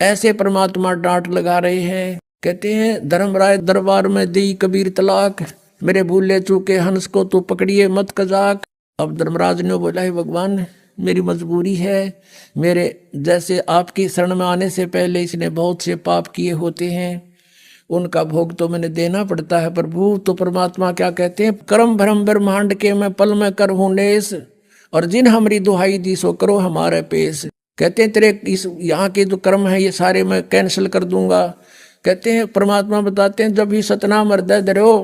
ऐसे परमात्मा डांट लगा रहे हैं। कहते हैं धर्मराय दरबार में दी कबीर तलाक, मेरे भूले चूके हंस को तू पकड़िए मत कजाक। अब धर्मराज ने बोला है भगवान मेरी मजबूरी है, मेरे जैसे आपकी शरण में आने से पहले इसने बहुत से पाप किए होते हैं, उनका भोग तो मैंने देना पड़ता है प्रभु। तो परमात्मा क्या कहते हैं, कर्म भरम ब्रह्मांड के मैं पल में कर हूं नेस, और जिन हमारी दुहाई दी सो करो हमारे पेश। कहते हैं तेरे इस यहाँ के जो कर्म है ये सारे मैं कैंसिल कर दूंगा। कहते हैं परमात्मा बताते हैं जब ही सतनाम हृदय धरो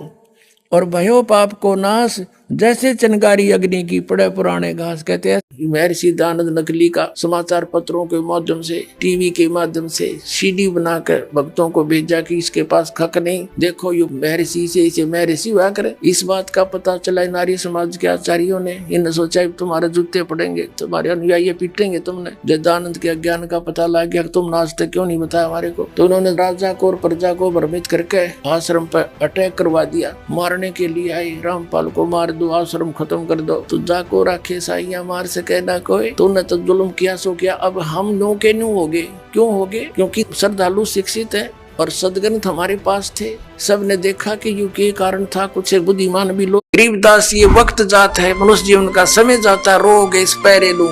और भयो पाप को नाश, जैसे चनगारी अग्नि की पड़े पुराने घास। कहते हैं महर्षि दयानंद नकली का समाचार पत्रों के माध्यम से, टीवी के माध्यम से सीडी बनाकर भक्तों को भेजा कि इसके पास खक नहीं, देखो ये महर्षि से इसे महर्षि हुआ करे। इस बात का पता चला नारी समाज के आचार्यों ने, इन्हें सोचा तुम्हारे जूते पड़ेंगे, तुम्हारे अनुयायी पीटेंगे तुमने। जब दयानंद के अज्ञान का पता लग गया तुमने आज तक क्यों नहीं बताया हमारे को, तो उन्होंने राजा को और प्रजा को भ्रमित करके आश्रम पर अटैक करवा दिया। मारने के लिए आई, रामपाल को मार दो, आश्रम खत्म कर दो। तो जाको राखे साइया मार सके ना कोई, तूने तो जुल्म किया सो किया। अब हम नो के न्यू हो गए, क्यों हो गए? क्योंकि श्रद्धालु शिक्षित है और सदग्रंथ हमारे पास थे। सब ने देखा कि यू के कारण था, कुछ बुद्धिमान भी लोग। गरीबदास ये वक्त जात है, मनुष्य जीवन का समय जाता, रोगे इस पैरे लू,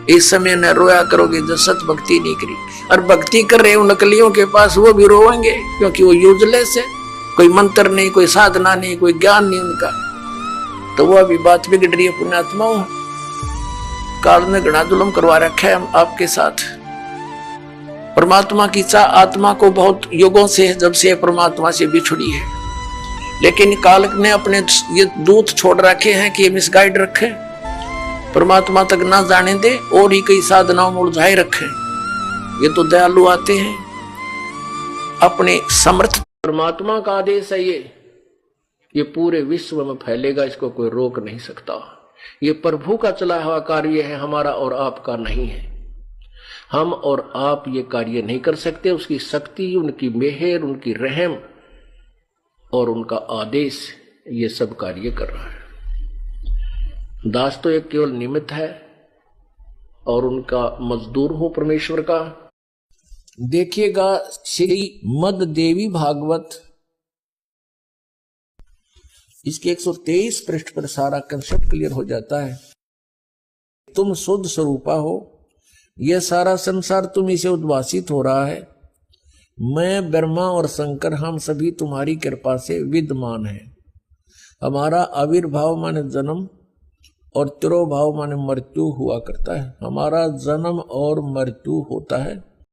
इस समय न रोया करोगे जब सत भक्ति नहीं करी। और भक्ति कर रहे हो नकलियों के पास, वो भी रोएंगे क्योंकि वो यूजलेस है, कोई मंत्र नहीं, कोई साधना नहीं, कोई ज्ञान नहीं उनका। तो वो अभी बात बिगड़ रही है। पुण्यात्माओं, काल ने घना जुल्म करवा रखा है आपके साथ। परमात्मा की चाह आत्मा को बहुत युगों से, जब से परमात्मा से बिछड़ी है, लेकिन काल ने अपने ये दूत छोड़ रखे हैं कि मिसगाइड रखे, परमात्मा तक ना जाने दे और ही कई साधनाओं में उलझाए रखे। ये तो दयालु आते हैं अपने समर्थ। परमात्मा का आदेश है ये पूरे विश्व में फैलेगा, इसको कोई रोक नहीं सकता। ये प्रभु का चला हुआ कार्य है, हमारा और आपका नहीं है। हम और आप ये कार्य नहीं कर सकते। उसकी शक्ति, उनकी मेहर, उनकी रहम और उनका आदेश ये सब कार्य कर रहा है। दास तो एक केवल निमित्त है और उनका मजदूर हो परमेश्वर का। देखिएगा श्री मद देवी भागवत, इसके 123 पृष्ठ पर सारा कंसेप्ट क्लियर हो जाता है। तुम शुद्ध स्वरूपा हो, यह सारा संसार तुम से उद्भासित हो रहा है। मैं ब्रह्मा और शंकर हम सभी तुम्हारी कृपा से विद्यमान है। हमारा आविर्भाव माने जन्म और तिरोभाव माने मृत्यु हुआ करता है। हमारा जन्म और मृत्यु होता है